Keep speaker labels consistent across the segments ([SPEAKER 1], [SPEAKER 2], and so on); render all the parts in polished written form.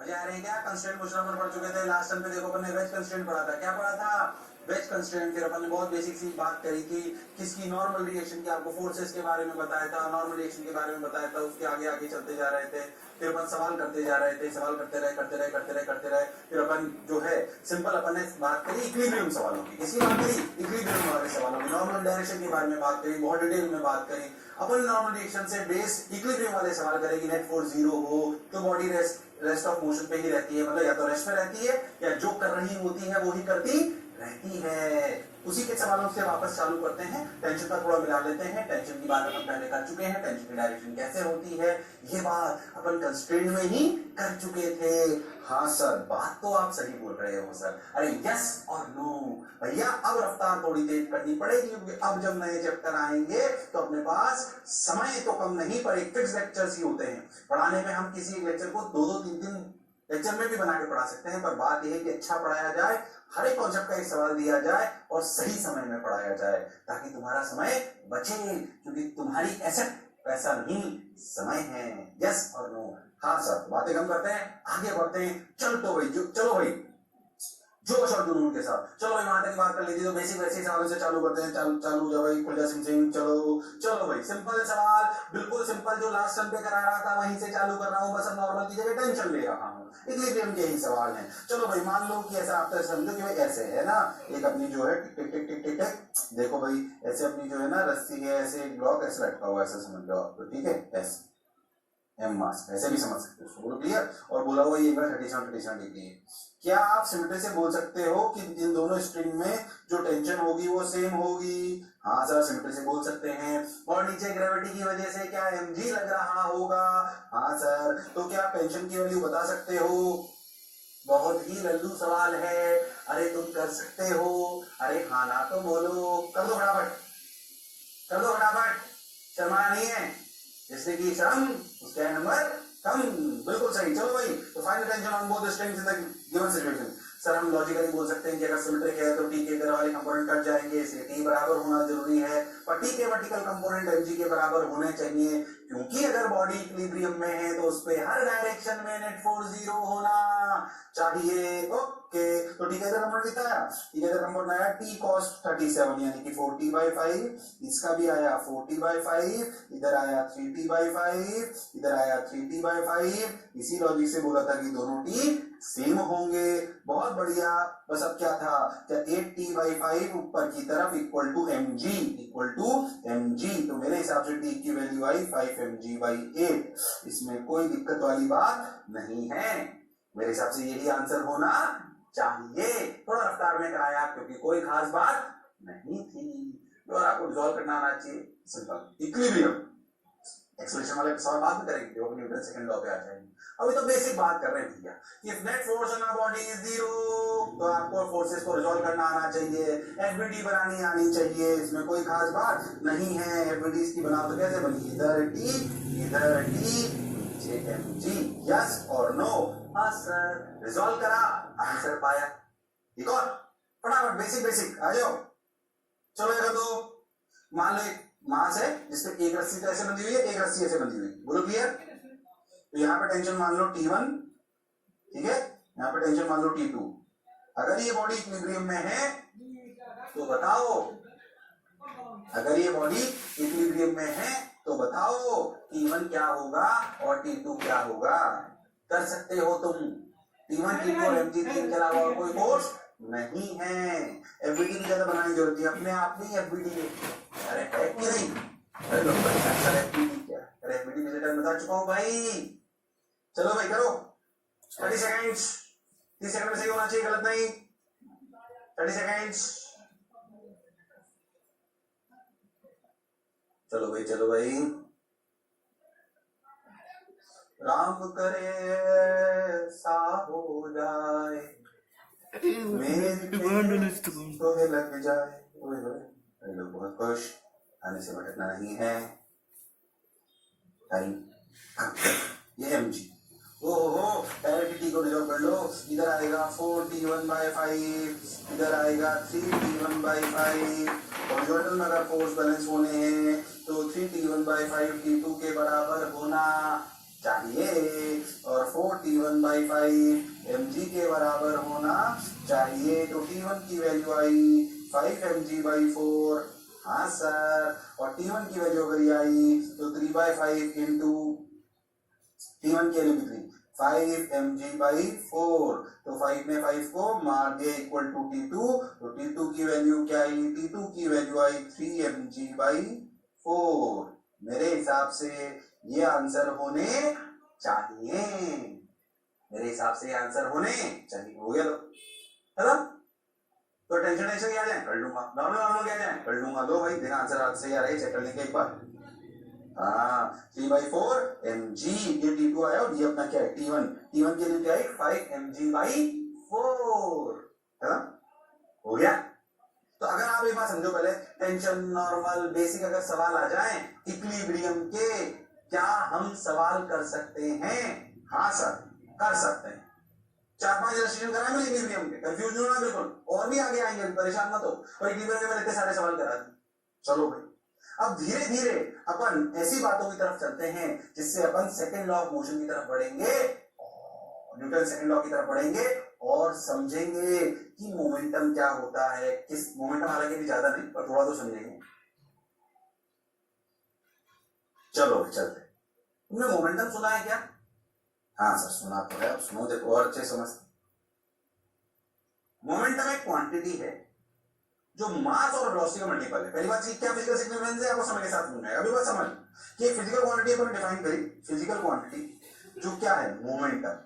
[SPEAKER 1] मजा आ रही है क्या? कंस्ट्रेंट क्वेश्चन अपन पढ़ चुके थे लास्ट टाइम पे, देखो अपन ने वेज कंस्ट्रेंट पढ़ा था। क्या पढ़ा था? Wedge constraint. फिर अपन ने बहुत बेसिक सी बात करी थी किसकी, नॉर्मल रिएक्शन की, आपको फोर्सेस के बारे में बताया था, नॉर्मल रिएक्शन के बारे में बताया था। उसके आगे आगे चलते जा रहे थे, फिर अपन सवाल करते जा रहे थे, सवाल करते रहे। फिर अपन जो है सिंपल अपन ने बात करी इक्विलिब्रियम सवालों की। किसकी बात करी? इक्विलिब्रियम वाले सवालों की। नॉर्मल डायरेक्शन के बारे में बात करी, बहुत डिटेल में बात करी। अपन नॉर्मल रिएक्शन से बेस इक्विलिब्रियम वाले सवाल करेंगे। नेट फोर्स 0 हो तो बॉडी रेस्ट ऑफ मोशन पे ही रहती है, मतलब या तो रेस्ट में रहती है या जो कर रही होती है वो ही करती रहती है। उसी के सवालों से वापस चालू करते हैं। टेंशन का थोड़ा मिला लेते हैं। टेंशन की बात अपन पहले कर चुके हैं, टेंशन की डायरेक्शन कैसे होती है ये बात अपन कंस्ट्रेंट में ही कर चुके थे। हाँ सर, बात तो आप सही बोल रहे हो सर। अरे यस और नो भैया, अब रफ्तार थोड़ी तेज करनी पड़ेगी क्योंकि अब जब नए चैप्टर आएंगे तो अपने पास समय तो कम नहीं पर एक फिक्स लेक्चर्स ही होते हैं पढ़ाने में। हम किसी एक लेक्चर को 2-3 लेक्चर में भी बना के पढ़ा सकते हैं, पर बात यह है कि अच्छा पढ़ाया जाए, हर एक कॉन्सेप्ट का एक सवाल दिया जाए और सही समय में पढ़ाया जाए ताकि तुम्हारा समय बचे, क्योंकि तुम्हारी एसेट पैसा नहीं समय है। यस और नो? हाँ सर। बातें कम करते हैं, आगे बढ़ते हैं। चलो भाई जोश और जुनून के साथ चलो भाई, वहां तक बात कर लीजिए। तो बेसिक वैसे सवालों से चालू करते हैं। चालू जाओ भाई, खुल जा सिंह। चलो भाई, सिंपल सवाल, बिल्कुल सिंपल, जो लास्ट टाइम पे करा रहा था वहीं से चालू कर रहा हूँ। बस अब नॉर्मल की जगह टेंशन ले रहा हूँ। इक्विलिब्रियम के ही सवाल है। चलो भाई, मान लो कि ऐसा आप तो समझो कि भाई ऐसे है ना, एक अपनी जो है टिक टिक टिक टिक टिक, देखो भाई ऐसे अपनी जो है ना रस्सी है, ऐसे एक ब्लॉक ऐसे लटका हुआ, ऐसे समझ लो आपको, ठीक है? ऐसे एम मास ऐसे भी समझ सकते हो। बोलो क्लियर? और बोला हुआ ये 37 डिग्री है। क्या आप सिमिट्री से बोल सकते हो कि इन दोनों स्ट्रिंग में जो टेंशन होगी वो सेम होगी? हाँ सर, सिमिट्री से बोल सकते हैं। और नीचे ग्रेविटी की वजह से क्या mg लग रहा होगा? हाँ सर। तो क्या आप टेंशन की वैल्यू बता सकते हो? बहुत ही लल्लू सवाल है। अरे तुम कर सकते हो। अरे हाँ ना तो बोलो, कर दो फटाफट, शर्मा नहीं है। जिसने की शर्म उसका नंबर कम। बिल्कुल सही। चलो भाई, तो find tension on both strings in the given situation. Sir हम लॉजिकली बोल सकते हैं कि अगर सिमेट्रिक है तो टी के इधर वाले कंपोनेंट कट जाएंगे, इसलिए टी बराबर होना जरूरी है, पर टी के वर्टिकल कंपोनेंट mg के बराबर होने चाहिए, क्योंकि अगर बॉडी इक्विलिब्रियम में है तो उस पे हर डायरेक्शन में नेट फोर्स 0 होना चाहिए। ओके, तो टी का इधर नंबर कितना आया? टी का इधर नंबर आया t cos 37 यानी कि 4t/5। इसका भी आया 4t/5, इधर आया 3t/5, इधर आया 3t/5। इसी लॉजिक से बोला था कि दोनों t सेम होंगे। बहुत बढ़िया। बस अब क्या था, क्या 8t/5 ऊपर की तरफ इक्वल टू mg, तो मेरे हिसाब से t की वैल्यू आई 5mg/8। इसमें कोई दिक्कत वाली बात नहीं है, मेरे हिसाब से यही आंसर होना चाहिए। थोड़ा रफ्तार में कराया क्योंकि कोई खास बात नहीं थी। और आपको रिजॉल्व करना आना चाहिए। सिंपल इक्विलिब्रियम एक्सेलरेशन वाले सवाल बाद में करेंगे, जो न्यूटन सेकंड लॉ पे आ जाएंगे। अभी तो बेसिक बात कर रहे हैं भैया। If net force on a body is 0 तो आपको फोर्सेस को रिजॉल्व करना आना चाहिए, एफबीडी बनानी आनी चाहिए। इसमें कोई खास बात नहीं है। एफबीडी की बनाओ तो कैसे बनी? इधर टी नीचे mg। यस और नो? हाँ सर। रिजॉल्व करा, आंसर पाया। एक और फटाफट बेसिक आ जाओ। चलो एक दो, मान लो एक मास है जिसपे एक रस्सी ऐसे बंधी हुई है, एक रस्सी ऐसे बंधी हुई है। बोलो क्लियर? तो यहाँ पे टेंशन मान लो T1, ठीक है? यहाँ पे टेंशन मान लो T2। अगर ये बॉडी इक्विलिब्रियम में है तो बताओ, अगर ये बॉडी इक्विलिब्रियम में है तो बताओ T1 क्या होगा और T2 क्या होगा? कर सकते हो तुम। T1 T2 और mg3 के अलावा और कोई फोर्स नहीं है। एफबीडी की ज्यादा बनाने की जरूरत है, अपने आप में एफबीडी है। अरे है कि नहीं? अरे लोग सर एफबीडी क्या? अरे एफबीडी मैं बता चुका हूं भाई। चलो भाई करो 30 सेकंड्स। 30 सेकंड में सही होना चाहिए, गलत नहीं। 30 सेकंड्स। चलो भाई। राम करे सा हो जाए, मेरी तो लग जाए। लोग बहुत खुश, आने से भटकना नहीं है। टाइम ये mg। ओहो, डायरेक्ट टी को रिजॉल्व कर लो। इधर आएगा 4t1/5, इधर आएगा 3t1/5। हॉरिजॉन्टल में अगर फोर्स बैलेंस होने हैं तो 3t1/5 t2 के बराबर होना चाहिए और 4t1/5 mg के बराबर होना चाहिए। तो t1 की वैल्यू आई 5 mg/4। हाँ सर, और t1 की वैल्यू अगर ये आई तो 3/5 इंटू t1 की वैल्यू कितनी 5 mg/4। तो 5 में 5 को मार दिया इक्वल टू t2। तो t2 की वैल्यू क्या आई, t2 की वैल्यू आई 3 mg/4। मेरे हिसाब से ये आंसर होने चाहिए, मेरे हिसाब से ये आंसर होने चाहिए। हो गया तो तो टेंशन क्या जाए कर लूंगा, नॉर्मल क्या जाए कर लूंगा। दो भाई देखा आंसर हाथ से आ रहा है, चेक कर लेंगे एक बार। हाँ 3/4 mg, ये t2 आया और ये अपना क्या है t1। t1 के लिए क्या है 5 mg/4 है ना। हो गया। तो अगर आप एक बात समझो, पहले टेंशन नॉर्मल बेसिक अगर सवाल आ जाए इक्विलिब्रियम के, क्या हम सवाल कर सकते हैं? हाँ सर कर सकते हैं। 4-5 रजिस्ट्रेशन कराए मैंने इक्विलिब्रियम के, कंफ्यूज नहीं होना बिल्कुल, और भी आगे आएंगे, परेशान मत हो। और इक्विलिब्रियम के मैंने इतने सारे सवाल करा दिए। चलो भाई अब धीरे धीरे अपन ऐसी बातों की तरफ चलते हैं जिससे अपन सेकंड लॉ ऑफ मोशन की तरफ बढ़ेंगे, न्यूटन सेकंड लॉ की तरफ बढ़ेंगे और समझेंगे कि मोमेंटम क्या होता है। किस मोमेंटम, हालांकि भी ज्यादा नहीं पर थोड़ा तो समझेंगे। चलो चलते। तुमने मोमेंटम सुना है क्या? हाँ सर सुना तो है, अब सुनो देखो और अच्छे समझ। मोमेंटम एक क्वांटिटी है जो मास और वेलोसिटी का मल्टीपल है। पहली बात क्या फिजिकल सिग्निफिकेंस है आपको समय के साथ मिल जाएगा। अभी बात समझ कि एक फिजिकल क्वांटिटी अपन डिफाइन करी, फिजिकल क्वांटिटी जो क्या है मोमेंटम,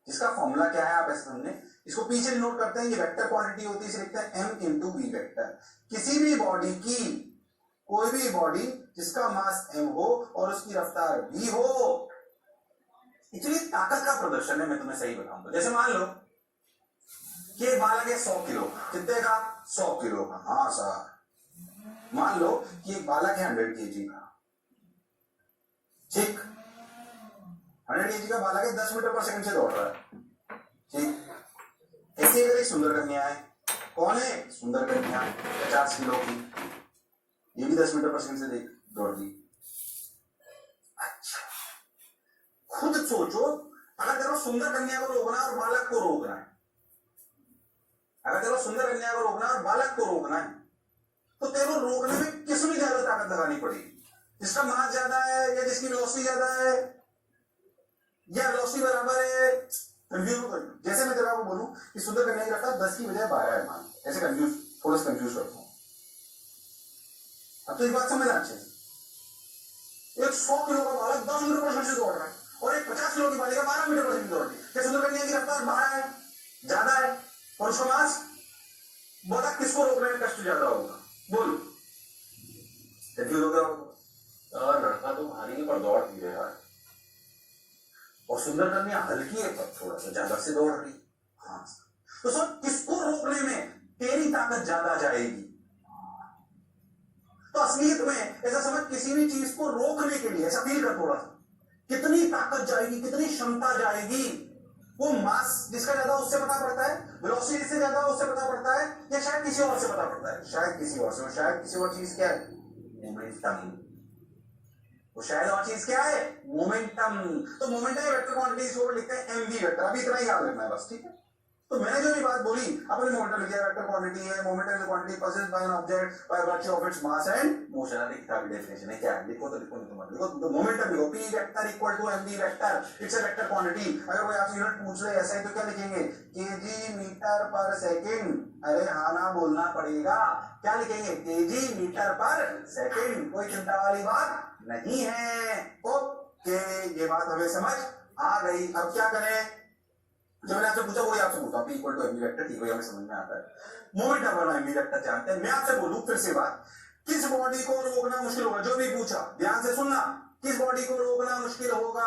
[SPEAKER 1] जिसका फॉर्मूला क्या है आप ऐसे समझे। इसको पीछे नोट करते हैं, ये वेक्टर क्वांटिटी होती है, इसे लिखते हैं m इंटू वी वेक्टर। किसी भी बॉडी की, कोई भी बॉडी जिसका मास m हो और उसकी रफ्तार v हो, एक्चुअली ताकत का प्रदर्शन है। मैं तुम्हें सही बताऊं तो जैसे मान लो कि एक बालक है 100 किलो, कितने का 100 किलो का। हाँ सर मान लो कि एक बालक है 100 kg का, ठीक 100 kg का बालक है, 10 मीटर पर सेकंड से दौड़ रहा है, ठीक। ऐसे अगर एक सुंदर कन्या है, कौन है सुंदर कन्या 50 किलो की, ये भी 10 मीटर पर सेकंड से दौड़ रही। अच्छा खुद सोचो, अगर तेरे सुंदर कन्या को रोकना और बालक को रोकना है, अगर तेरे सुंदर कन्या को रोकना और बालक को रोकना है, तो तेरे को रोकने में किसमें ज्यादा ताकत लगानी पड़ेगी? जिसका मास ज्यादा है या जिसकी वेलोसिटी ज्यादा है या वेलोसिटी बराबर है? कंफ्यूज हो। जैसे मैं तेरे को बोलूं कि सुंदर कन्या की रफ्तार 10 की बजाय 12 है, मान ऐसे कंफ्यूज, थोड़ा सा कंफ्यूज करता हूं। अब तो एक बात समझना अच्छे से, एक 100 किलो का बालक 10 मीटर पर सेकंड से दौड़ रहा है और एक 50 किलो की बालिका 12 मीटर पर सेकंड दौड़ रही है। क्या सुंदर कन्या की रफ्तार 12 है, ज्यादा है, और उसका मास, बोला किसको रोकने में कष्ट ज्यादा होगा? बोलो कंफ्यूज हो गया यार, लड़का तो भारी है पर दौड़ भी रहा है, और सुंदर कन्या हल्की है पर थोड़ा सा ज्यादा से दौड़ रही। हाँ तो सर किसको रोकने में तेरी ताकत ज्यादा जाएगी? तो असलियत में ऐसा समझ, किसी भी चीज को रोकने के लिए ऐसा फील कर थोड़ा सा, कितनी ताकत जाएगी, कितनी क्षमता जाएगी, वो मास जिसका ज्यादा उससे पता पड़ता है, वेलोसिटी जिससे ज्यादा उससे पता पड़ता है, या शायद किसी और से पता पड़ता है? शायद किसी और से। शायद किसी और चीज क्या है? मोमेंटम। वो शायद और चीज क्या है? मोमेंटम। तो मोमेंटम वेक्टर क्वांटिटी को लिखते हैं mv वेक्टर। अभी इतना ही याद रखना है बस, ठीक है। तो मैंने जो भी बात बोली, अपने मोमेंटम लिखा वेक्टर क्वांटिटी है, momentum quantity possessed by an object by virtue of its mass and motion. अभी किताब की डेफिनेशन है, क्या है लिखो तो लिखो, नहीं तो मत लिखो। तो मोमेंटम लिखो p vector equal to mv vector, it's a vector quantity. अगर कोई आपसे यूनिट पूछ ले ऐसा ही तो क्या लिखेंगे? KG metre per second. अरे हाँ ना बोलना पड़ेगा, क्या लिखेंगे? KG metre per second. कोई चिंता वाली बात नहीं है। ओके ये बात हमें समझ आ गई। अब क्या करें? जो मैंने आपसे पूछा वही आपसे पूछा, p equal to mv vector, ठीक है हमें समझ में आता है। मोमेंटम और mv वेक्टर जानते हैं। मैं आपसे बोलूं फिर से बात, किस बॉडी को रोकना मुश्किल होगा? जो भी पूछा ध्यान से सुनना, किस बॉडी को रोकना मुश्किल होगा?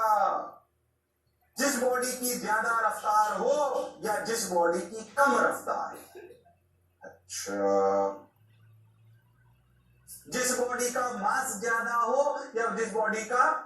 [SPEAKER 1] जिस बॉडी की ज्यादा रफ्तार हो या जिस बॉडी की कम रफ्तार। अच्छा जिस बॉडी का मास ज्यादा हो या जिस बॉडी का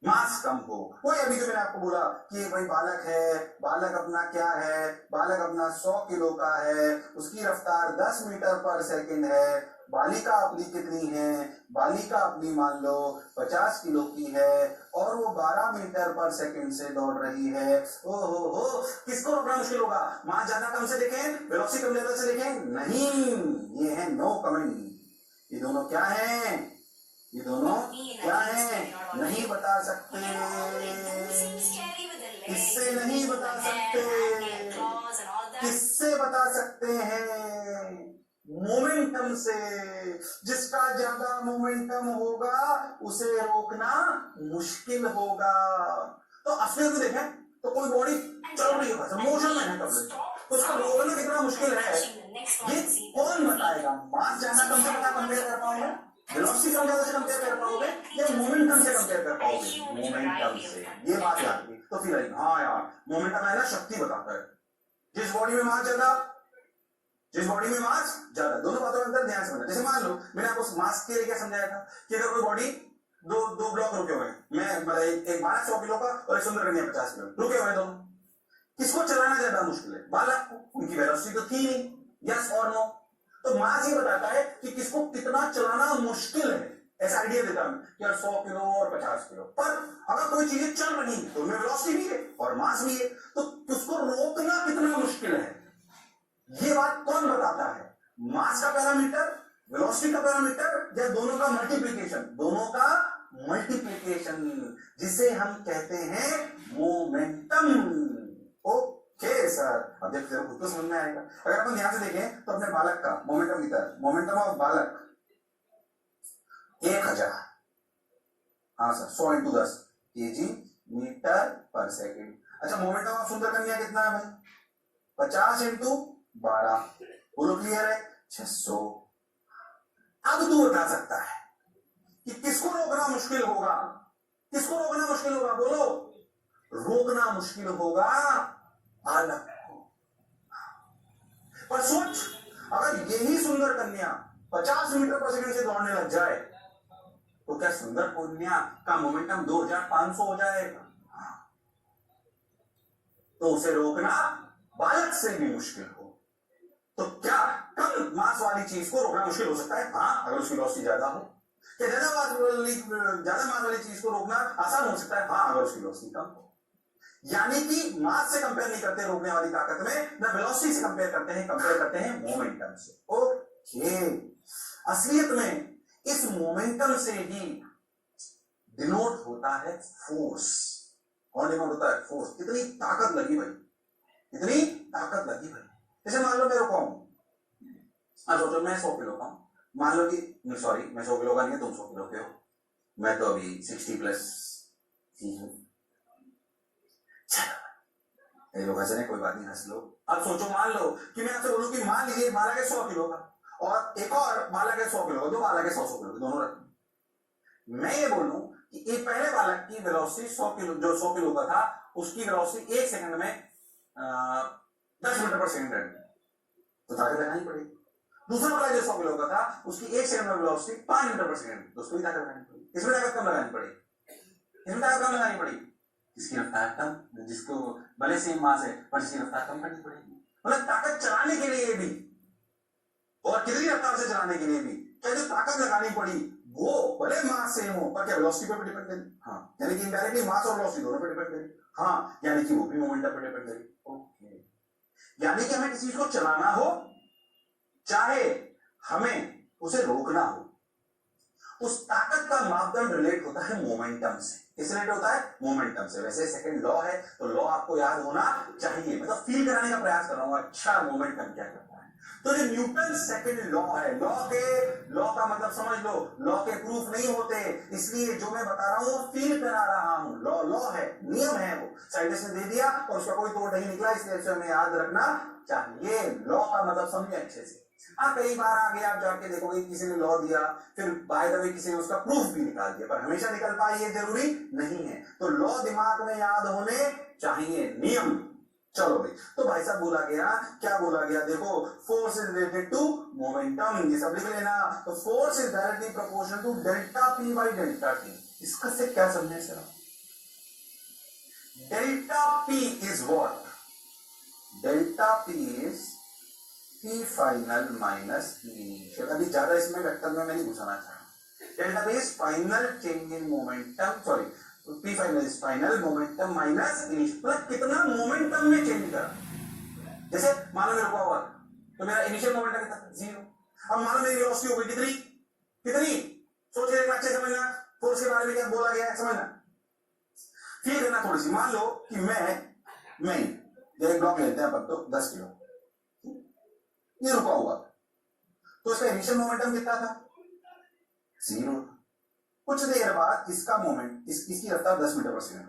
[SPEAKER 1] मास कम हो। कोई अभी जो मैंने आपको बोला कि भाई बालक है, बालक अपना क्या है, बालक अपना 100 किलो का है, उसकी रफ्तार 10 मीटर पर सेकंड है, बालिका अपनी कितनी है, बालिका अपनी मान लो 50 किलो की है और वो 12 मीटर पर सेकंड से दौड़ रही है। हो किसको रोकना मुश्किल होगा? मास ज्यादा कम से देखें, वेलोसिटी कम ज्यादा से देखें? नहीं, ये है नो कमेंट। ये दोनों क्या है? ये दोनों क्या है? नहीं बता सकते, इससे नहीं बता सकते, किससे बता सकते हैं? मोमेंटम से। जिसका ज्यादा मोमेंटम होगा उसे रोकना मुश्किल होगा। तो असलियत में देखें तो कोई बॉडी चल रही है, मोशन में है कब तो उसको रोकना कितना मुश्किल है, ये कौन बताएगा? मास ज्यादा कम से कंपेयर कर पाओगे, वेलोसिटी कम ज्यादा से कंपेयर कर पाओगे या मोमेंटम से कंपेयर कर पाओगे? मोमेंटम से। ये बात याद रखी। तो फिर हाँ यार, मोमेंटम है ना, शक्ति बताता है। जिस बॉडी में मास ज्यादा, जिस बॉडी में मास ज्यादा, दोनों बातों में अंतर ध्यान से समझना। जैसे मान लो मैंने आपको मास के लिए क्या समझाया था कि अगर कोई बॉडी दो ब्लॉक रुके हुए हैं, मैं मतलब एक बालक 100 किलो का और एक सुंदर कन्या 50 किलो रुके हुए दोनों, किसको चलाना ज्यादा मुश्किल है? बालक को, उनकी वेलोसिटी तो थी नहीं। यस और नो? तो मास ये बताता है कि किसको कितना चलाना मुश्किल है। ऐसा आइडिया देता हूं कि यार 100 किलो और 50 किलो, पर अगर कोई चीजें चल रही है तो उनमें वेलोसिटी भी है और मास भी है, तो उसको रोकना कितना मुश्किल है, ये बात कौन बताता है? मास का पैरामीटर, वेलोसिटी का पैरामीटर या दोनों का मल्टीप्लिकेशन? दोनों का मल्टीप्लिकेशन, जिसे हम कहते हैं मोमेंटम। ओके सर, अब देखते खुद को समझ में आएगा। अगर अपन ध्यान से देखें तो अपने बालक का मोमेंटम की तरह, मोमेंटम ऑफ बालक 1000, हाँ sir, 100 into 10 KG metre per second. अच्छा, मोमेंटम ऑफ सुंदर कन्या कितना है भाई? 50 इंटू 12, बोलो क्लियर है? 600। अब तू बता सकता है कि किसको रोकना मुश्किल होगा? किसको रोकना मुश्किल होगा? बोलो। रोकना मुश्किल होगा बालक को। पर सोच, अगर यही सुंदर कन्या 50 मीटर पर सेकंड से दौड़ने लग जाए तो क्या सुंदर कन्या का मोमेंटम 2500 हो जाएगा? तो उसे रोकना बालक से भी मुश्किल हो। तो क्या कम मास वाली चीज को रोकना मुश्किल हो सकता है? हाँ, अगर उसकी वेलोसिटी ज्यादा हो। क्या ज्यादा मास वाली चीज को रोकना आसान हो सकता है? हाँ, अगर उसकी वेलोसिटी कम हो। यानी कि मास से कंपेयर नहीं करते रोकने वाली ताकत में, ना वेलोसिटी से कंपेयर करते हैं मोमेंटम से। ओके, असलियत में इस मोमेंटम से ही डिनोट होता है फोर्स। कौन डिनोट होता है? फोर्स। कितनी ताकत लगी भाई, कितनी ताकत लगी भाई। जैसे मान लो मैं रुका हूं, सोचो मैं 100 किलो का हूं, मान लो कि सॉरी मैं 100 किलो का नहीं, तुम 100 किलो के हो, मैं तो अभी 60 प्लस ही हूं। चलो लोग हंस रहे, कोई बात नहीं, हंस लो। अब सोचो, मान लो कि मैं आपसे बोलूं कि मान लीजिए बालक है 100 किलो का और एक और बालक है 100 किलो का, दो बालक है 100 किलो के, दोनों रखें। मैं ये बोलूं कि एक पहले बालक की वेलोसिटी 100 किलो, जो 100 किलो का था, उसकी वेलोसिटी 1 सेकंड में 10 मीटर पर सेकंड रहेगी, तो ताकत लगानी पड़ेगी। दूसरा वाला जो 100 किलो का था, उसकी 1 सेकंड में वेलोसिटी 5 मीटर पर सेकंड, तो उसको भी ताकत लगानी पड़ेगी। इसमें ताकत कम लगानी पड़ेगी, इसमें ताकत कम लगानी पड़ेगी। इसकी रफ्तार कम, जिसको भले सेम मास है पर इसकी रफ्तार कम करनी पड़ेगी। मतलब ताकत चलाने के लिए भी और कितनी रफ्तार से चलाने के लिए भी क्या जो ताकत लगानी पड़ी वो भले मास सेम हो पर क्या वेलोसिटी पर डिपेंड करेगी? हाँ, यानी कि इनडायरेक्टली मास और वेलोसिटी दोनों पर डिपेंड करेगी। हाँ, यानी कि वो भी मोमेंटम पर डिपेंड करेगी। ओके, यानी कि हमें किसी चीज को चलाना हो, चाहे हमें उसे रोकना हो, उस ताकत का मापदंड रिलेट होता है मोमेंटम से। किस रिलेट होता है? मोमेंटम से। वैसे सेकंड लॉ है तो लॉ आपको याद होना चाहिए, मतलब फील कराने का प्रयास कर रहा हूं, अच्छा मोमेंटम क्या करता है। तो जो न्यूटन सेकंड लॉ है, लॉ का मतलब समझ लो, लॉ के प्रूफ नहीं होते, इसलिए जो मैं बता रहा हूं फील करा रहा हूं। लॉ है, नियम है, वो साइंटिस्ट ने दे दिया और उसका कोई तोड़ नहीं निकला, इसलिए हमें याद रखना चाहिए। लॉ का मतलब समझिए अच्छे से। कई बार आगे आप जाके देखोगे किसी ने लॉ दिया, फिर बाय द वे किसी ने उसका प्रूफ भी निकाल दिया, पर हमेशा निकल पाए ये जरूरी नहीं है। तो लॉ दिमाग में याद होने चाहिए, नियम। चलो भाई, तो भाई साहब बोला गया, क्या बोला गया? देखो, force is related to momentum, ये सब लिख लेना। तो force is directly proportional to delta p by delta t. इसका से क्या समझे sir? Delta p is what? Delta p is p final minus p initial. अभी ज्यादा इसमें वेक्टर में मैं नहीं घुसाना चाह रहा। Delta p is final change in momentum, sorry P final is final momentum minus initial, मतलब कितना मोमेंटम में चेंज करा। जैसे मान लो मेरे को हुआ तो मेरा इनिशियल मोमेंटम कितना, 0। अब मान लो मेरी वेलोसिटी हो गई कितनी कितनी, सोच के देखना, अच्छे समझना फोर्स के बारे में क्या बोला गया है, समझना, फील करना थोड़ी सी। मान लो कि मैं एक ब्लॉक लेते हैं अपन तो 10 किलो, ये रुका हुआ, तो इसका इनिशियल मोमेंटम कितना था, 0। कुछ देर बाद इसका मोमेंट इसकी रफ्तार 10 मीटर पर सेकंड,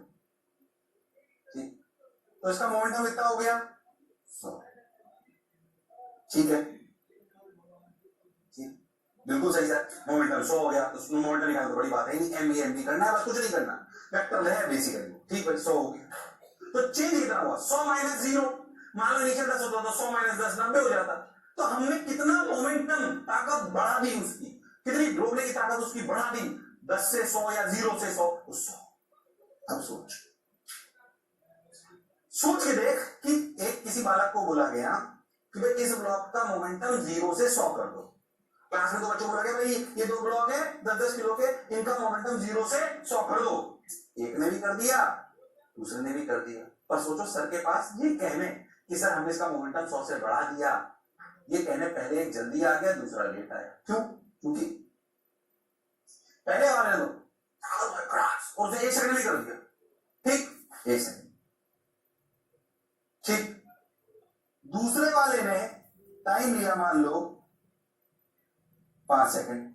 [SPEAKER 1] ठीक, तो इसका मोमेंटम कितना हो गया, 100। ठीक है, बिल्कुल सही सर, मोमेंटम 100 हो गया, तो उसमें मोमेंटम निकालना तो बड़ी बात है नहीं, एम करना है, बस कुछ नहीं करना, वेक्टर है बेसिकली, ठीक है, 100 हो गया। तो चेंज कितना हुआ, 100 माइनस 0, मान लो नीचे 10 होता तो 100 माइनस 10 90 हो जाता। तो हमने कितना मोमेंटम ताकत बढ़ा दी उसकी, कितनी रोकने की ताकत उसकी बढ़ा दी, 10 से 100 या 0 से 100, 100। अब सोच के देख कि एक किसी बालक को बोला गया कि भाई इस ब्लॉक का मोमेंटम 0 से 100 कर दो। क्लास में तो बच्चों को बोला गया भाई ये 2 ब्लॉक है 10-10 किलो के, इनका मोमेंटम 0 से 100 कर दो। एक ने भी कर दिया, दूसरे ने भी कर दिया, पर सोचो सर के पास ये कहने कि सर हमने इसका मोमेंटम 100 से बढ़ा दिया, ये कहने पहले एक जल्दी आ गया दूसरा लेट आया। क्यों? क्योंकि पहले वाले ने तो और एक सेकंड में कर दिया, ठीक, 1 सेकंड, ठीक, दूसरे वाले ने टाइम लिया मान लो 5 सेकंड,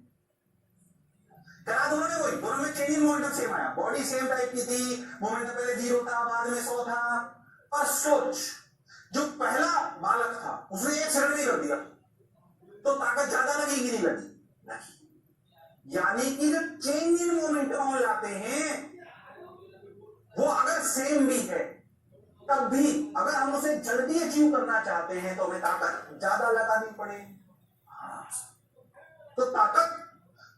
[SPEAKER 1] करा दोनों ने वही, दोनों में चेंज इन मोमेंटम सेम आया, बॉडी सेम टाइप की थी, मोमेंटम पहले 0 था बाद में 100 था। पर सोच, जो पहला बालक था उसने 1 सेकंड में कर दिया, तो ताकत ज्यादा लगेगी नहीं लगी, यानी कि जो चेंज इन मोमेंटम हम लाते हैं वो अगर सेम भी है तब भी अगर हम उसे जल्दी अचीव करना चाहते हैं तो हमें ताकत ज्यादा लगानी पड़ेगी। तो ताकत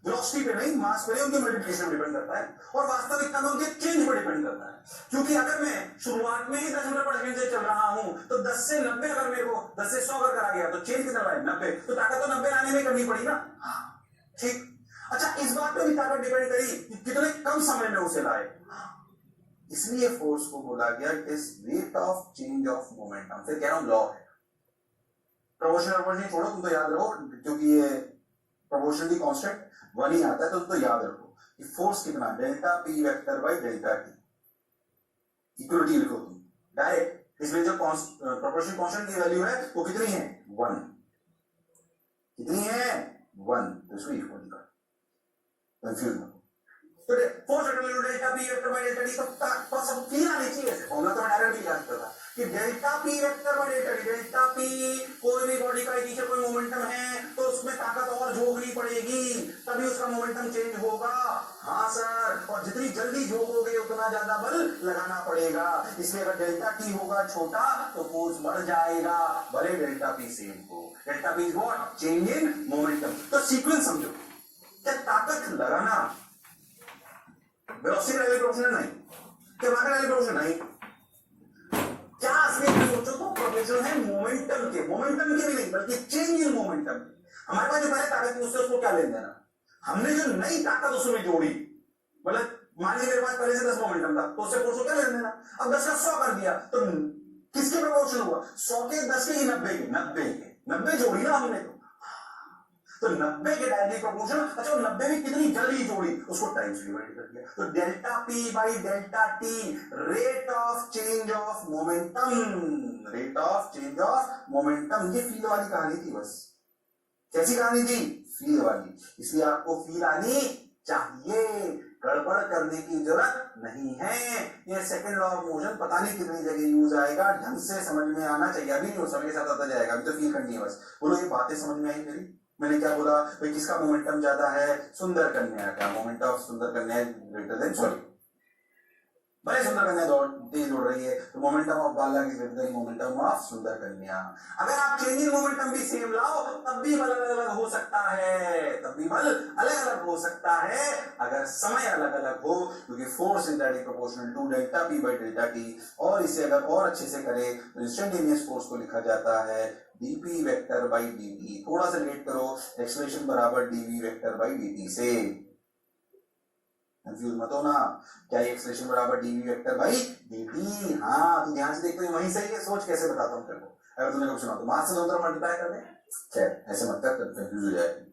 [SPEAKER 1] वेलोसिटी पे नहीं, मास पे नहीं, उनके मल्टीप्लिकेशन पे डिपेंड करता है, और वास्तविकता में उनके चेंज पे डिपेंड करता है। क्योंकि अगर मैं शुरुआत में ही 10 मीटर पर सेकंड से चल रहा हूं तो 10 से 90 अगर मेरे को 10 से 100 अगर करा गया तो चेंज कितना है 90, तो ताकत तो 90 लाने में करनी पड़ी ना, ठीक। अच्छा, इस बात पे भी ताकत डिपेंड करी कि कितने कम समय में उसे लाए, इसलिए फोर्स को बोला गया it is rate of change of momentum. फिर कह रहा हूं लॉ है, प्रोपोर्शनल छोड़ो, तुम तो याद रखो, क्योंकि ये प्रोपोर्शन की कांस्टेंट 1 ही आता है, तो तुम तो याद रखो कि फोर्स कितना, delta P vector by delta T, equality लिखो तुम डायरेक्ट, इसमें जो प्रोपोर्शन कांस्टेंट की वैल्यू है वो कितनी है, 1, कितनी है 1, तो इसको इक्वल कर, कंफ्यूज मत। तो force delta P vector by delta T, तो सब फील आनी चाहिए, ऐसे फॉर्मूला तो मैं डायरेक्ट याद करता कि delta P vector by delta T, delta P कोई भी बॉडी का नीचे कोई मोमेंटम है तो उसमें ताकत और झोंकनी पड़ेगी तभी उसका मोमेंटम चेंज होगा। हाँ सर, और जितनी जल्दी झोंकोगे उतना ज्यादा बल लगाना पड़ेगा, इसलिए अगर डेल्टा टी होगा छोटा तो फोर्स बढ़ जाएगा, भले डेल्टा पी सेम हो। Delta p is what, change in momentum. तो सीक्वेंस समझो, क्या ताकत लगाना वेलोसिटी वाली प्रोपोर्शनल नहीं, क्या भाग वाली प्रोपोर्शनल नहीं, क्या असली में सोचो तो प्रोपोर्शनल है मोमेंटम के, मोमेंटम के भी नहीं बल्कि चेंज इन मोमेंटम। हमारे पास जो पहले ताकत थी उससे उसको क्या लेना देना, हमने जो नई ताकत उसमें जोड़ी, मतलब मान लीजिए मेरे पास पहले से 10 मोमेंटम था तो उससे फोर्स को क्या लेना देना, अब 10 का 100 कर दिया तो किसके प्रोपोर्शनल हुआ, 100 के 10 के ही 90 जोड़ी ना हमने, तो 90 के डायरेक्टली प्रोपोर्शनल। अच्छा, 90 में कितनी जल्दी जोड़ी उसको टाइम्स डिवाइड कर दिया, तो delta p by delta T, rate of change of momentum, rate of change of momentum. ये फील वाली कहानी थी, बस कैसी कहानी थी, फील वाली, इसलिए आपको फील आनी चाहिए, गड़बड़ करने की जरूरत नहीं है। ये सेकंड लॉ ऑफ मोशन पता नहीं कितनी जगह यूज आएगा, ढंग से समझ में आना चाहिए, अभी नहीं हो समय के साथ आता जाएगा, अभी तो फील करनी है बस। बोलो ये बातें समझ में आई मेरी, मैंने क्या बोला भाई, किसका मोमेंटम ज्यादा है, सुंदर कन्या का, मोमेंट ऑफ सुंदर कन्या ग्रेटर देन, सॉरी भले सुंदर कन्या तेज दौड़ रही है तो मोमेंटम ऑफ बालक is greater than momentum of सुंदर कन्या। अगर आप चेंज इन मोमेंटम भी सेम लाओ तब भी अलग अलग हो सकता है, तब तब भी बल अलग अलग हो सकता है अगर समय अलग अलग हो, क्योंकि force is directly proportional to delta p by delta t. और इसे अगर और अच्छे से करें तो इंस्टेंटेनियस फोर्स को लिखा जाता है dp वेक्टर बाई dt। थोड़ा सा रिलेट करो एक्सेलरेशन बराबर dv वेक्टर बाई dt से, कंफ्यूज मत हो ना। क्या एक्सेलरेशन बराबर dv वेक्टर बाई dt? हाँ, तो ध्यान से देखते हैं वहीं सही है। सोच कैसे बताता हूँ तेरे को, अगर तुमने कभी सुना तो मास से दोनों तरफ मल्टीप्लाई कर दे। खैर ऐसे मत कर, कंफ्यूज हो जाएगी।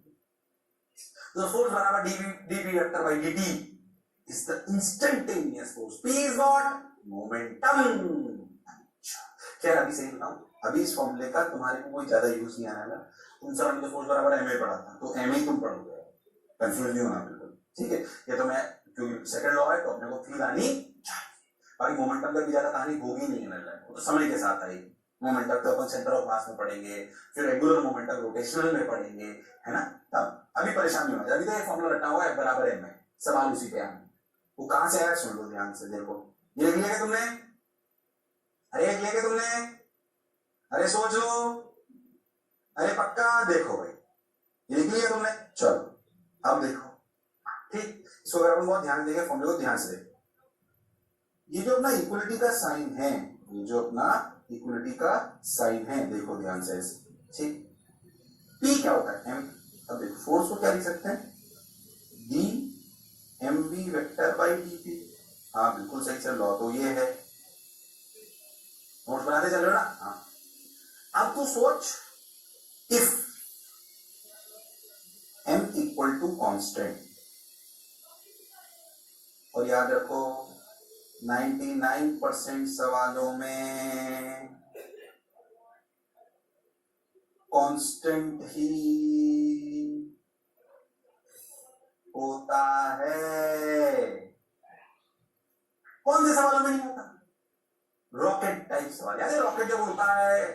[SPEAKER 1] तो फोर्स बराबर dv vector by dt is the instantaneous force. P is what? Momentum. खैर अभी सही बताऊं, अभी इस फॉर्मूले का तुम्हारे को कोई ज्यादा यूज नहीं आने वाला। तुम सर हमने तो फोर्स बराबर ma पढ़ा था, तो ma ही तुम पढ़ोगे, कंफ्यूज नहीं होना बिल्कुल, ठीक है। ये तो मैं क्योंकि सेकंड लॉ है तो अपने को फील आनी चाहिए। बाकी मोमेंटम का भी ज्यादा कहानी होगी नहीं है, तो समय के साथ आई। मोमेंटम तो अपन सेंटर ऑफ मास में पढ़ेंगे, फिर रेगुलर मोमेंटम रोटेशनल में पढ़ेंगे, है ना। तब अभी परेशान नहीं होना, अभी तो ये फॉर्मूला रखा हुआ है बराबर ma, सवाल उसी पे आए। वो कहां से आया सुन लो ध्यान से, देखो ये लिख लिया तुमने, अरे लिख लिया तुमने, अरे सोच लो, अरे पक्का देखो भाई, ये लिख लिया तुमने। चलो अब देखो, ठीक। इसको अगर अपन बहुत ध्यान देंगे फॉर्मूले को ध्यान से देखो, ये जो अपना इक्वलिटी का साइन है, ये जो अपना इक्वलिटी का साइन है, देखो ध्यान से ऐसे, ठीक। P क्या होता है? M। अब देखो फोर्स को क्या लिख सकते हैं? D mv vector by dp। हाँ बिल्कुल सही चल रहा, तो ये है, नोट्स बनाते चल रहे हो ना? हाँ। अब तू सोच, if m equal to constant, और याद रखो 99% सवालों में कांस्टेंट ही होता है। कौन से सवालों में नहीं होता? रॉकेट टाइप सवाल, याद है रॉकेट जब उड़ता है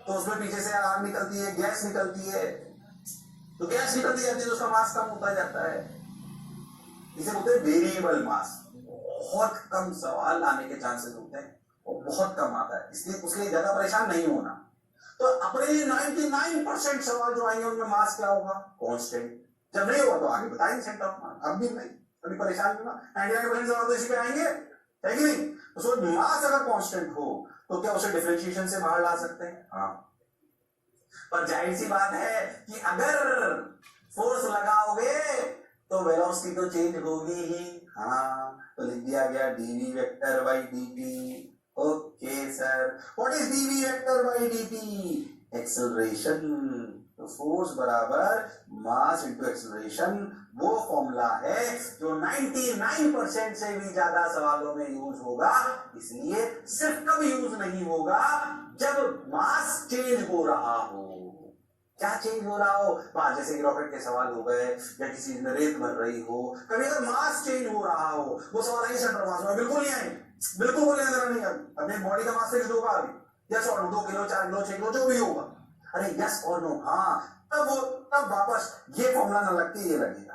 [SPEAKER 1] तो उसमें पीछे से आग निकलती है, गैस निकलती है, तो गैस निकलती जाती है तो उसका मास कम होता जाता है, इसे बोलते हैं वेरिएबल मास। बहुत कम सवाल आने के चांसेस होते हैं और बहुत कम आता है, इसलिए उसके लिए ज्यादा परेशान नहीं होना। तो अपने लिए 99% सवाल जो आएंगे उनमें मास क्या होगा? कांस्टेंट। जब नहीं होगा तो आगे बताएंगे सेंटर ऑफ मास, अब भी नहीं, अभी परेशान नहीं होना। 99% सवाल तो इसी पे आएंगे, है कि नहीं? तो सोच, मास अगर कांस्टेंट हो तो क्या उसे डिफरेंशिएशन से बाहर ला सकते हैं? हाँ, पर जाहिर सी बात है कि अगर फोर्स लगाओगे तो वेलोसिटी तो चेंज होगी ही। हाँ, तो लिख दिया गया dv vector by dt। Okay sir, what is dv vector by dt? Acceleration. तो फोर्स बराबर मास इनटू एक्सेलरेशन, वो फॉर्मूला है जो 99% से भी ज्यादा सवालों में यूज होगा। इसलिए सिर्फ कब यूज नहीं होगा? जब मास चेंज हो रहा हो। क्या चेंज हो रहा हो? जैसे कि रॉकेट के सवाल हो गए, या किसी में रेत भर रही हो, कभी अगर मास चेंज हो रहा हो, वो सवाल आएंगे सेंटर मास में? बिल्कुल नहीं आएंगे, बिल्कुल बोलने का नहीं। अपने बॉडी का मास फिक्स होगा अभी, यस और नो, 2 किलो 4 किलो 6 किलो जो भी होगा, अरे यस और नो, हाँ। तब वापस ये फॉर्मूला ना लग के ये लगेगा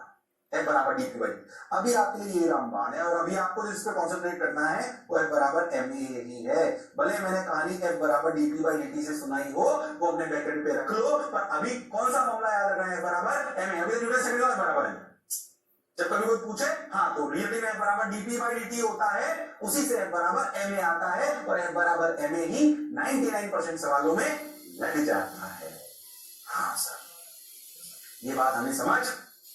[SPEAKER 1] F बराबर डी पी बाई। अभी आपके लिए ये रामबाण है, और अभी आपको जिस पे कॉन्सेंट्रेट करना है वो F बराबर एम ही है। भले मैंने कहानी F बराबर D P by D T से सुनाई हो, वो अपने ब्रैकेट पे रख लो, पर अभी कौन सा फॉर्मूला याद रखना है? F बराबर एम। अभी न्यूटन सेकंड लॉ बराबर है। जब कभी कोई पूछे, हाँ, तो रियलिटी में F बराबर डीपी बाई डी टी होता है, उसी से F बराबर एम आता है, और F बराबर एम ही 99% सवालों में लग जाता है। हाँ सर, ये बात हमें समझ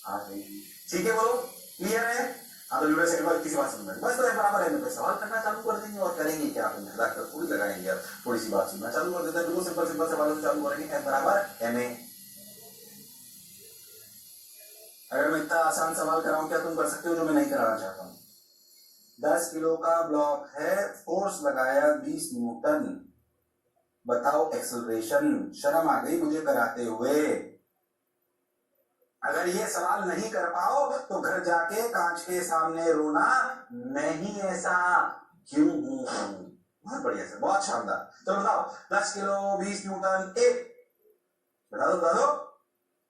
[SPEAKER 1] आ गई, ठीक है? बोलो, क्लियर है? हाँ, तो न्यूटन सेकंड लॉ किसी बात समझ में, बस तो F बराबर एम पे सवाल करना चालू कर देंगे, और करेंगे क्या? अपन हटा कर थोड़ी लगाएंगे यार, थोड़ी सी बात सुनना चालू कर देते हैं। बिल्कुल सिंपल सिंपल सवालों से चालू करेंगे, F बराबर एम। अगर मैं इतना आसान सवाल कराऊं, क्या तुम कर सकते हो जो मैं नहीं कराना चाहता हूं? 10 किलो का ब्लॉक है, फोर्स लगाया 20 न्यूटन, बताओ एक्सेलरेशन। शर्म आ गई मुझे कराते हुए। अगर ये सवाल नहीं कर पाओ तो घर जाके कांच के सामने रोना, मैं ही ऐसा क्यों हूं। बहुत बढ़िया सर, बहुत शानदार। चलो बताओ, 10 किलो 20 न्यूटन, बता दो।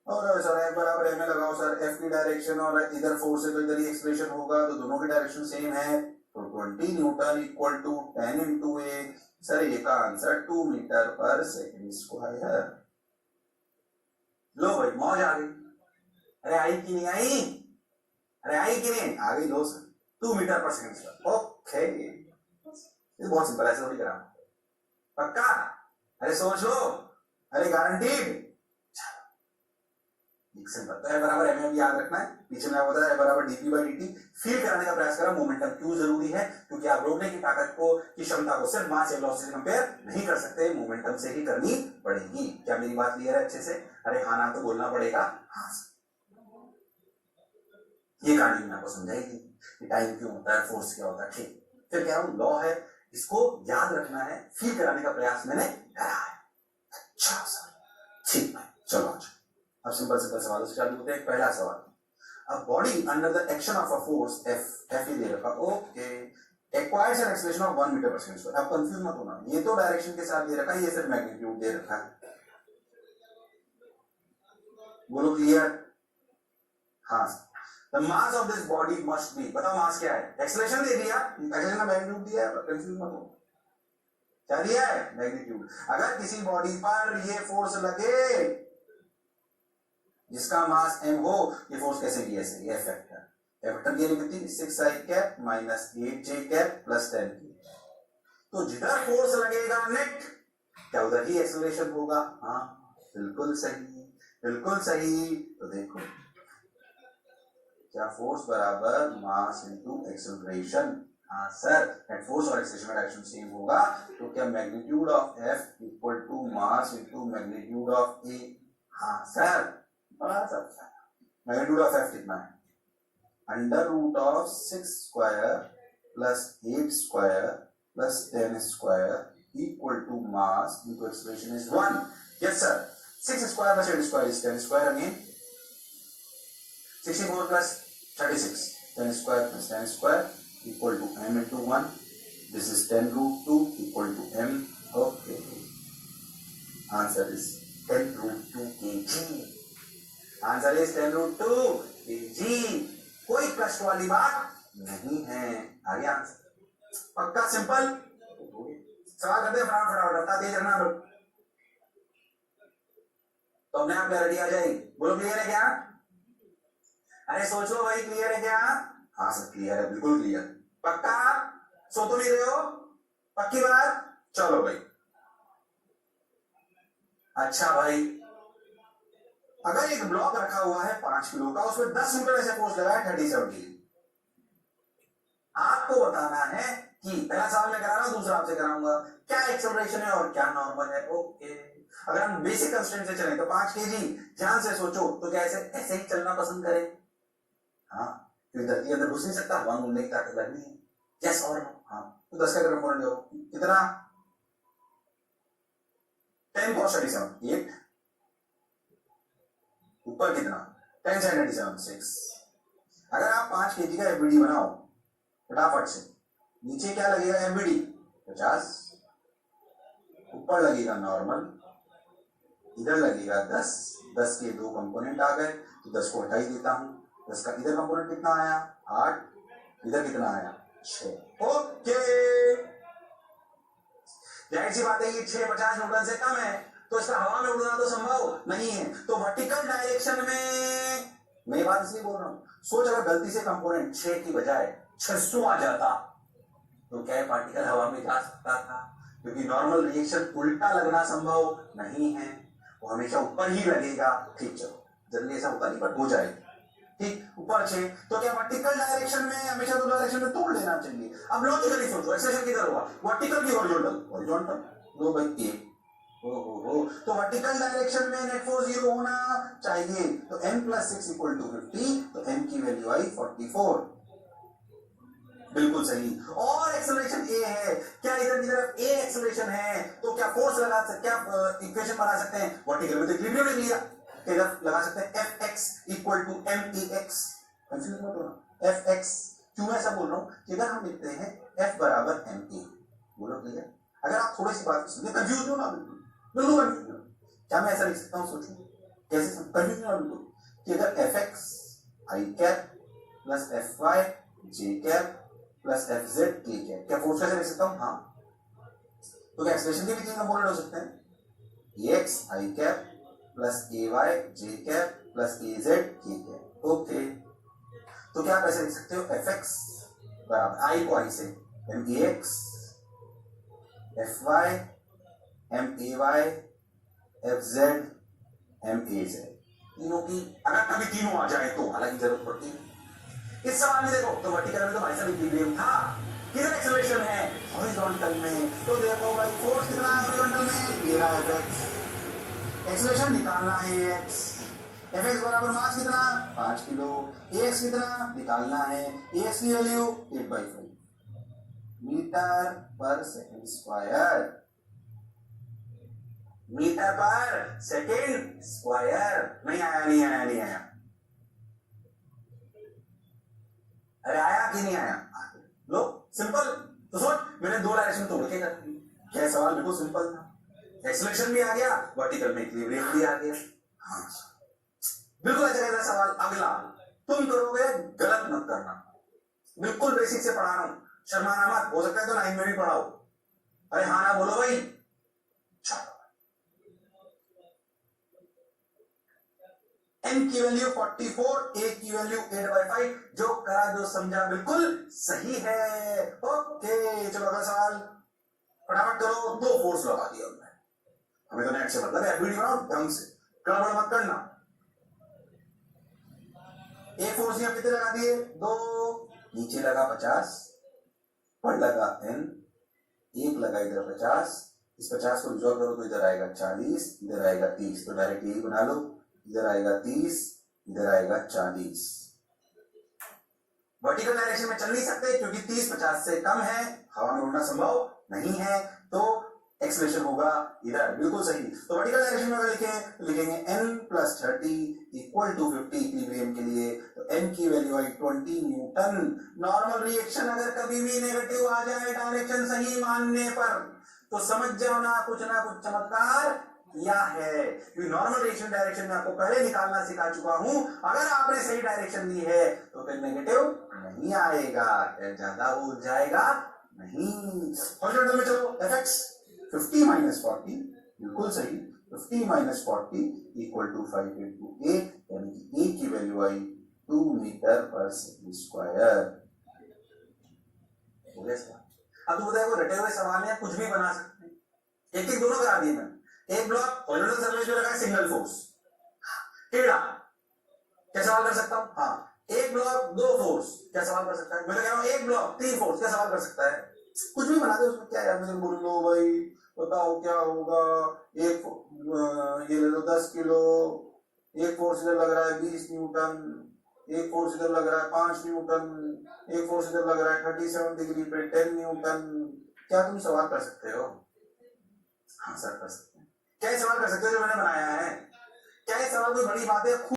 [SPEAKER 1] और सर F बराबर एम लगाओ सर, F की डायरेक्शन और इधर फोर्स है तो इधर ही एक्सप्रेशन होगा, तो दोनों की डायरेक्शन सेम है, तो 20 newton equal to 10 into a. Sir ये का answer 2 meter per second square. लो भाई, मौज आ गई। अरे आई कि नहीं आई? अरे आई कि नहीं? आ गई दोस्त, 2 meter per second square. Okay, ये बहुत सिंपल है, ऐसे थोड़ी करा। पक्का? अरे सोच लो, अरे गारंटीड। सिंपल, तो है बराबर एम याद रखना है। पीछे में होता है बराबर डीपी बाई डीटी। फील कराने का प्रयास करा। मोमेंटम क्यों जरूरी है? क्योंकि आप रोकने की ताकत को, की क्षमता को सिर्फ मास या वेलोसिटी से कंपेयर नहीं कर सकते, मोमेंटम से ही करनी पड़ेगी। क्या मेरी बात क्लियर है अच्छे से? अरे हाँ ना तो बोलना पड़ेगा हाँ। ये कहानी में आपको समझाएगी कि टाइम क्यों होता है, फोर्स क्या होता है। ठीक, फिर क्या लॉ है, इसको याद रखना है। फील कराने का प्रयास मैंने करा है। अच्छा सर, ठीक है, चलो अच्छा। अब सिंपल सिंपल सवालों से चालू होते हैं। पहला सवाल, a body under the action of a force F दे रखा, okay, acquires an acceleration of 1 meter per second square. अब कंफ्यूज मत होना, ये तो डायरेक्शन के साथ दे रखा है, ये सिर्फ मैग्नीट्यूड दे रखा है। बोलो क्लियर? हाँ। The mass of this body must be, बताओ मास क्या है? एक्सेलरेशन दे दिया, एक्सेलरेशन का मैग्नीट्यूड दिया है, कंफ्यूज मत हो। क्या दिया है? मैग्नीट्यूड। अगर किसी बॉडी पर ये फोर्स लगे जिसका मास m हो, ये फोर्स कैसे भी ऐसे, ये फैक्टर वेक्टर ये लिखती 6i cap minus 8j cap plus 10k। तो जिधर फोर्स लगेगा नेट, क्या उधर ही एक्सेलरेशन होगा? हाँ बिल्कुल सही, बिल्कुल सही। तो देखो, क्या फोर्स बराबर मास इनटू एक्सेलरेशन? हाँ सर, नेट फोर्स और एक्सेलरेशन का डायरेक्शन सेम होगा, तो क्या magnitude of f equal to mass into magnitude of a? हाँ सर, बड़ा सा। मैग्नीट्यूड ऑफ f कितना है? Under root of 6 square plus 8 square plus 10 square equal to mass into acceleration is 1। Yes sir, 6 square plus 8 square is 10 square again, 64 plus 36, 10 square plus 10 square equal to m into 1. This is 10 root 2 equal to m. Okay. Answer is 10 root 2 kg. Answer is 10 root 2 kg. कोई कष्ट वाली बात नहीं है। आगे answer पक्का simple. सवाल करते हैं फटाफट, तेज रखना लोग, तो अपने आप क्लैरिटी आ जाएगी। बोलो क्लियर है क्या? अरे सोचो भाई, क्लियर है क्या? हाँ सर क्लियर है, बिल्कुल क्लियर। पक्का? सो तो नहीं रहे हो? पक्की बात? चलो भाई। अच्छा भाई, अगर एक ब्लॉक रखा हुआ है 5 किलो का, उसमें 10 न्यूटन ऐसे फोर्स लगा है 37 की, आपको बताना है कि पहला सवाल मैं करा रहा हूं, दूसरा आपसे कराऊंगा, क्या एक्सेलरेशन है और क्या नॉर्मल है। ओके, अगर हम बेसिक कंस्ट्रेंट से चलें तो 5 kg, ध्यान से सोचो, तो क्या ऐसे ही चलना पसंद करें? हाँ, क्योंकि धरती अंदर घुस नहीं सकता, हवा घूमने की ताकत लगनी है। यस और नो? हाँ, तो 10 का कंपोनेंट लो, कितना? 10 cos 37, 8, ऊपर कितना? 10 sin 37, 6। अगर आप 5 kg का एफबीडी बनाओ फटाफट से, नीचे क्या लगेगा? एफबीडी 50, ऊपर लगेगा नॉर्मल, इधर लगेगा 10, 10 के 2 कंपोनेंट आ गए, तो 10 को हटा ही देता हूं। 10 का इधर कंपोनेंट कितना आया? 8, इधर कितना आया? 6। ओके, जाहिर सी बात है कि 6 50 न्यूटन से कम है, तो इसका हवा में उड़ना तो संभव नहीं है। तो वर्टिकल डायरेक्शन में, मैं बात इसलिए बोल रहा हूं, सोच अगर गलती से कंपोनेंट 6 की बजाय 600 आ जाता, तो क्या पार्टिकल हवा में जा सकता था? क्योंकि नॉर्मल रिएक्शन उल्टा लगना संभव नहीं है, वो हमेशा ऊपर ही लगेगा। ठीक, चलो जल्दी ऐसा होता नहीं पर हो जाएगा। ठीक, ऊपर 6, तो क्या वर्टिकल डायरेक्शन में हमेशा तो डायरेक्शन में तोड़ लेना चाहिए। अब लॉजिकली सोचो, एक्सेलरेशन किधर होगा? वर्टिकल की हॉरिजॉन्टल? हॉरिजॉन्टल लो भाई, हो तो वर्टिकल डायरेक्शन में नेट फोर्स 0 होना चाहिए। तो m + 6 = 50, तो m की वैल्यू आई 44। बिल्कुल सही। और एक्सेलरेशन a है, क्या इधर की तरफ a एक्सेलरेशन है, तो क्या फोर्स लगा सकते, क्या इक्वेशन बना सकते हैं? वर्टिकल में तो इक्विलिब्रियम ले लिया, इधर लगा सकते हैं fx = max। कंफ्यूज मत होना, fx क्यों ऐसा बोल रहा हूं कि अगर हम लिखते हैं f बराबर ma, बोलो क्लियर? अगर आप थोड़ी सी बात सुनिए, कंफ्यूज हो ना, बिल्कुल कंफ्यूज। क्या मैं ऐसा लिख सकता हूं? सोचो कैसे कंफ्यूज ना बिल्कुल, कि अगर fx i cap plus fy j cap plus fz k cap, क्या फोर्स कैसे लिख सकता हूं? हाँ, तो क्या एक्सप्रेशन के भी 3 कंपोनेंट हो सकते हैं, ax i cap plus ay j cap plus az k cap. क्या कैसे लिख सकते हो, एफ एक्स बराबर आई को आई से m a x f y m a y f z m a z, तीनों की अगर कभी तीनों आ जाए तो हालांकि जरूरत पड़ती है। इस सवाल में देखो तो वर्टिकल में तो भाई साहब इक्विलिब्रियम था, किधर एक्सेलरेशन है हॉरिजॉन्टल में, तो देखो भाई फोर्स कितना है हॉरिजॉन्टल में, ये रहा एफ एक्स, एक्सेलरेशन निकालना है एक्स, एफ एक्स बराबर मास कितना 5 किलो, ए एक्स कितना निकालना है, ए एक्स की value 8/5 metre per second square, metre per second square. नहीं आया नहीं आया नहीं आया, अरे आया कि नहीं आया, लो सिंपल। तो सोच मैंने 2 डायरेक्शन तोड़ के कर दी, क्या सवाल बिल्कुल सिंपल था, एक्सेलरेशन भी आ गया, वर्टिकल में इक्विलिब्रियम भी आ गया। हाँ बिल्कुल अच्छा कहता सवाल। अगला तुम करोगे गलत मत करना, बिल्कुल बेसिक से पढ़ा रहा हूं, शर्माना मत, हो सकता है तो 9 में भी पढ़ाओ। अरे हाँ ना बोलो भाई, n की वैल्यू 44, a की वैल्यू 8/5, जो करा जो समझा बिल्कुल सही है। ओके चलो अगला सवाल फटाफट करो। 2 फोर्स लगा दिया हमने, हमें तो नेट से मतलब है, वीडियो बनाओ ढंग से, गड़बड़ मत करना। एक फोर्स यहाँ कितने लगा दिए 2, नीचे लगा 50, पर लगा n, एक लगा इधर 50, इस 50 को रिजॉल्व करो तो इधर आएगा 40, इधर आएगा 30, तो डायरेक्ट यही बना लो, इधर आएगा 30, इधर आएगा 40। वर्टिकल डायरेक्शन में चल नहीं सकते क्योंकि 30 50 से कम है, हवा में उड़ना संभव नहीं है, तो एक्सेलरेशन होगा इधर, बिल्कुल सही। तो वर्टिकल डायरेक्शन में अगर लिखेंगे n + 30 इक्वल टू 50 इक्विलिब्रियम के लिए, तो n की वैल्यू आई 20 न्यूटन। नॉर्मल रिएक्शन अगर कभी भी नेगेटिव आ जाए डायरेक्शन सही मानने पर, तो समझ जाओ ना कुछ चमत्कार किया है, क्योंकि नॉर्मल रिएक्शन डायरेक्शन में आपको पहले निकालना सिखा चुका हूं। अगर आपने सही डायरेक्शन दी है तो फिर नेगेटिव नहीं आएगा, ज्यादा हो जाएगा नहीं। हॉरिजॉन्टल में चलो एफ एक्स 50 - 40 बिल्कुल सही, 50 - 40 इक्वल टू 5 × 8, यानी कि ए की वैल्यू आई 2 मीटर पर सेकंड स्क्वायर। हो गया सवाल। अब तो बताए वो रटे हुए सवाल है, कुछ भी बना सकते हैं, एक एक दोनों करा दिए मैंने। एक ब्लॉक हॉरिजॉन्टल सरफेस में लगा है सिंगल फोर्स टेढ़ा, क्या सवाल कर सकता हूं, हाँ। एक ब्लॉक 2 फोर्स, क्या सवाल कर सकता है। मैं तो कह रहा हूं एक ब्लॉक 3 फोर्स, क्या सवाल कर सकता है। कुछ भी बना दे उसमें, क्या यार मुझे बोल लो भाई बताओ क्या होगा। एक ये ले लो 10 किलो, एक फोर्स इधर लग रहा है 20 न्यूटन, एक फोर्स इधर लग रहा है 5 न्यूटन, एक फोर्स इधर लग रहा है 37 डिग्री पे 10 न्यूटन। क्या तुम सवाल कर सकते हो, हाँ सर कर सकते हैं। क्या सवाल कर सकते हो जो मैंने बनाया है, क्या सवाल कोई बड़ी बात है।